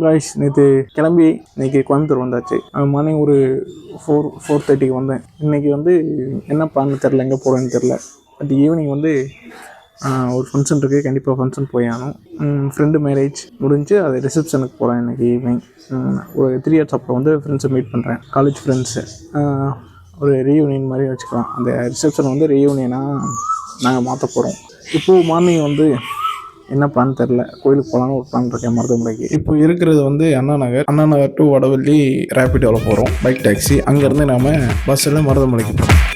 Guys, நேற்று கிளம்பி இன்றைக்கி கோயம்புத்தூர் வந்தாச்சு. மார்னிங் ஒரு 4:30க்கு வந்தேன். இன்றைக்கி என்ன பிளான் தெரில, எங்கே போகிறேன்னு தெரில. பட் ஈவினிங் ஒரு ஃபங்க்ஷன் இருக்குது, கண்டிப்பாக ஃபங்க்ஷன் போய் ஆகணும். ஃப்ரெண்டு மேரேஜ் முடிஞ்சு அது ரிசப்ஷனுக்கு போகிறேன் இன்றைக்கி ஈவினிங். ஒரு 3 இயர்ஸ் அப்புறம் ஃப்ரெண்ட்ஸை மீட் பண்ணுறேன், காலேஜ் ஃப்ரெண்ட்ஸு. ஒரு ரீயூனியன் மாதிரி வச்சுக்கலாம். அந்த ரிசப்ஷன் ரீயூனியனாக நாங்கள் மாற்ற போகிறோம். இப்போது மார்னிங் என்ன பிளான் தெரில, கோயிலுக்கு போகலான்னு ஒரு பிளான் இருக்கேன் மருதமலைக்கு. இப்போ இருக்கிறது அண்ணா நகர் டு வடவள்ளி ரேபிடோவில் போகிறோம், பைக் டாக்ஸி. அங்கேருந்து நாம் பஸ்ஸில் மருதமலைக்கு போகிறோம்.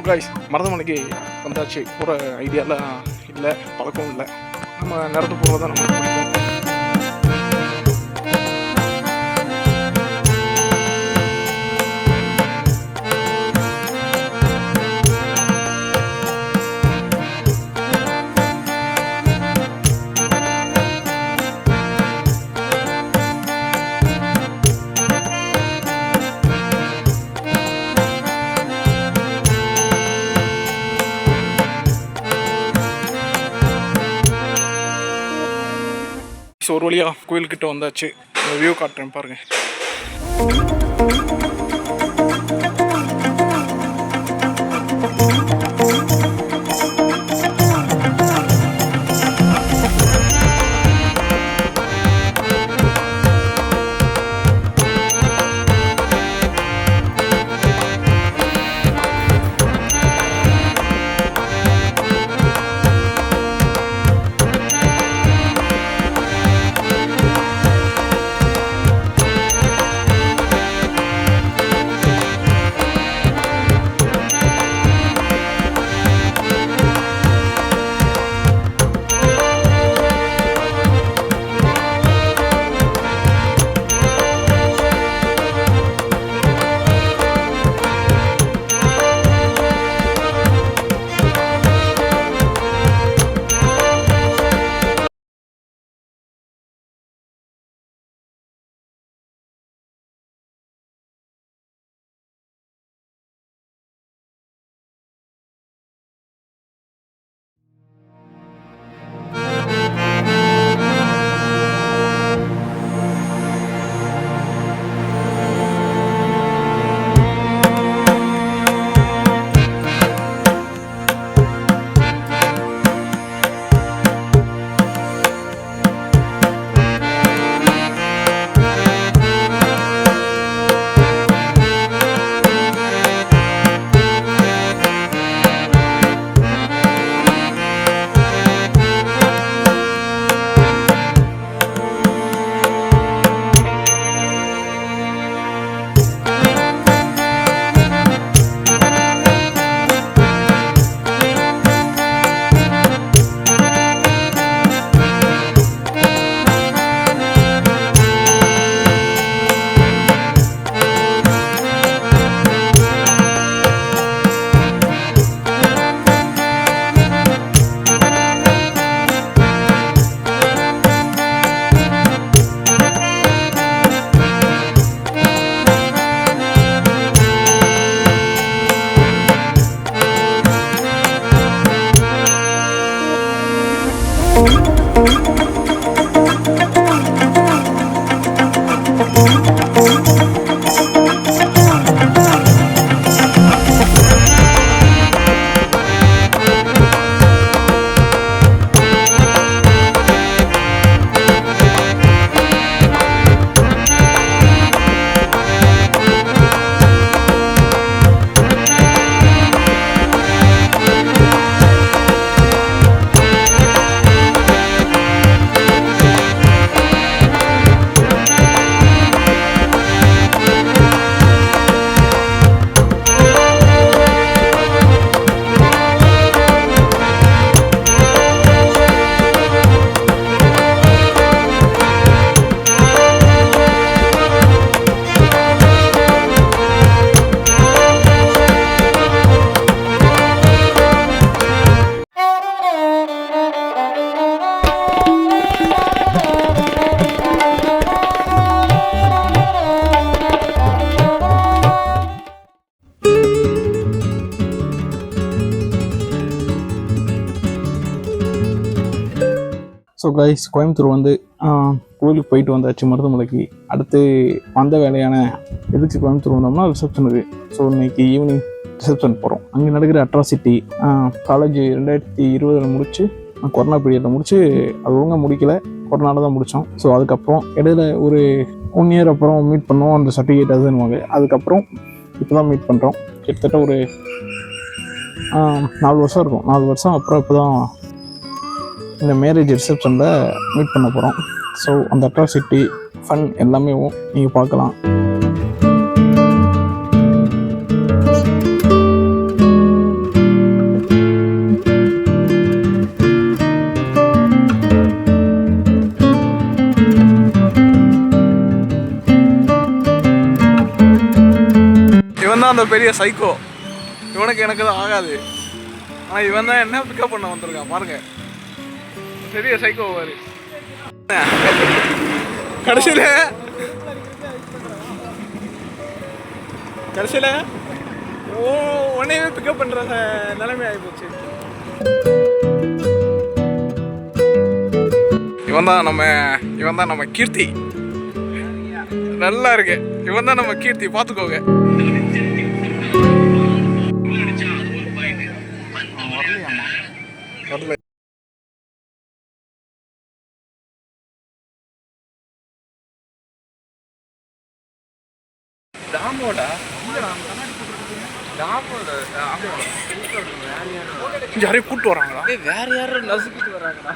காய்ஸ், மருதமலைக்கு வந்தாச்சு. போகிற ஐடியாலாம் இல்லை, பழக்கம் இல்லை. நம்ம நேரத்து போகிறது தான் நமக்கு பிடிக்கும். ஒரு வழியாக கோயில்கிட்ட வந்தாச்சு. வியூ காட்டுறேன் பாருங்கள். ஸோ கைஸ், கோயம்புத்தூர் வந்து கோயிலுக்கு போயிட்டு வந்தாச்சு மருதமலைக்கு. அடுத்து வந்த வேலையான எதுக்கு கோயம்புத்தூர் வந்தோம்னா ரிசப்ஷனுக்கு. ஸோ இன்னைக்கு ஈவினிங் ரிசப்ஷன் போகிறோம். அங்கே நடக்கிற அட்ராசிட்டி காலேஜ் 2020 முடிச்சு கொரோனா பீரியடில் முடிச்சு அது ஒழுங்காக முடிக்கலை, கொரோனாவில் தான் முடித்தோம். ஸோ அதுக்கப்புறம் இடையில ஒரு 1 இயர் அப்புறம் மீட் பண்ணோம். அந்த சர்டிஃபிகேட் அதுன்னுவாங்க. அதுக்கப்புறம் இப்போ தான் மீட் பண்ணுறோம். கிட்டத்தட்ட ஒரு 4 வருஷம் இருக்கும். 4 வருஷம் அப்புறம் இப்போ தான் இந்த மேரேஜ் ரிசப்ஷனில் மீட் பண்ண போகிறோம். ஸோ அந்த அட்ராசிட்டி ஃபன் எல்லாமே நீங்கள் பார்க்கலாம். இவன் தான் அந்த பெரிய சைக்கோ. இவனுக்கு எனக்கு தான் ஆகாது. ஆனால் இவன் தான் என்ன பிக்கப் பண்ண வந்திருக்கான் பாருங்க. பெரிய சைக்கோ வாரு. கடைசியில் உன்னையவே பிக்கப் பண்ணுற நிலைமை ஆகிப்போச்சு. இவன் தான் நம்ம கீர்த்தி. நல்லா இருக்கு. இவன் தான் நம்ம கீர்த்தி, பார்த்துக்கோங்க. யாரையும் கூப்பிட்டு வராங்களா? வேற யாரும் நசுக்கிட்டு வராங்களா?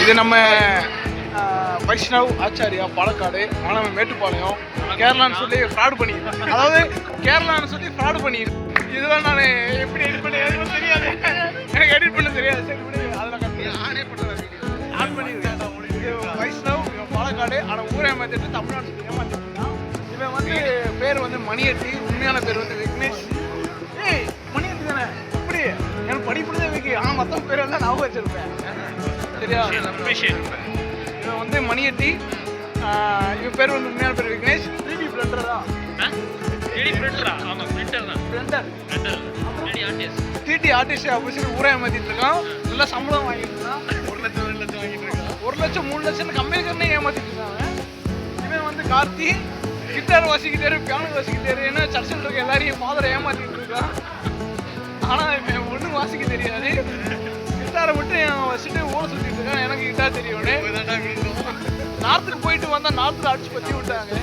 இது நம்ம வைஷ்ணவ் ஆச்சாரியா பாலக்காடு, ஆனால் மேட்டுப்பாளையம். கேரளான்னு சொல்லி ஃப்ராடு பண்ணியிருக்கேன். அதாவது கேரளான்னு சொல்லி ஃப்ராடு பண்ணியிருக்கேன். இதெல்லாம் நான் எப்படி எடிட் பண்ண தெரியாது, எனக்கு எடிட் பண்ண தெரியாது. சரி விடு, அதெல்லாம் கட்டி ஆனே பண்ணியிருக்கேன். வைஷ்ணவ் பாலக்காடு, ஆனால் ஊரே ஏமாத்திட்டு தமிழ்நாடு சொல்லி ஏமாத்திட்டுருக்கான். இவன் வந்து பேர் வந்து மணியட்டி, உண்மையான பேர் வந்து விக்னேஷ். ஏய் மணியட்டி தானே? இப்படி எனக்கு படிப்புதான் வைக்க, ஆனால் மற்ற பேர் வந்து நான் வச்சிருப்பேன். சரியா? இவன் வந்து மணியட்டி, இவன் பேர் வந்து உண்மையான பேர் விக்னேஷ். 3D பிரிண்டர் தான். 3D ஆர்டிஸ்ட் அப்படி சொல்லி ஊரே ஏமாத்திட்டு இருக்கான். நல்லா சம்பளம் வாங்கிட்டு இருக்கான். 1 லட்சம் 2 லட்சம் வாங்கிட்டு இருக்கான். 1 லட்சம் 3 லட்சம் கம்பெனிக்காரனே ஏமாத்திட்டு இருக்காங்க. இவன் வந்து கார்த்தி கிட்டார் வாசிக்கிட்டாரு, பியானோ வாசிக்கிட்டாரு, ஏன்னா சர்ச்சில் இருக்க எல்லாரையும் ஃபாதரை ஏமாத்திட்டு இருக்கான். ஆனால் இவன் ஒன்றும் வாசிக்க தெரியாது. கிட்டாரை மட்டும் வச்சுட்டு ஊரை சுற்றிட்டு இருக்கான். எனக்கு கிட்டார் தெரியும். நார்த்துக்கு போயிட்டு வந்தால் நார்த்தில் அடிச்சு பற்றி விட்டாங்க.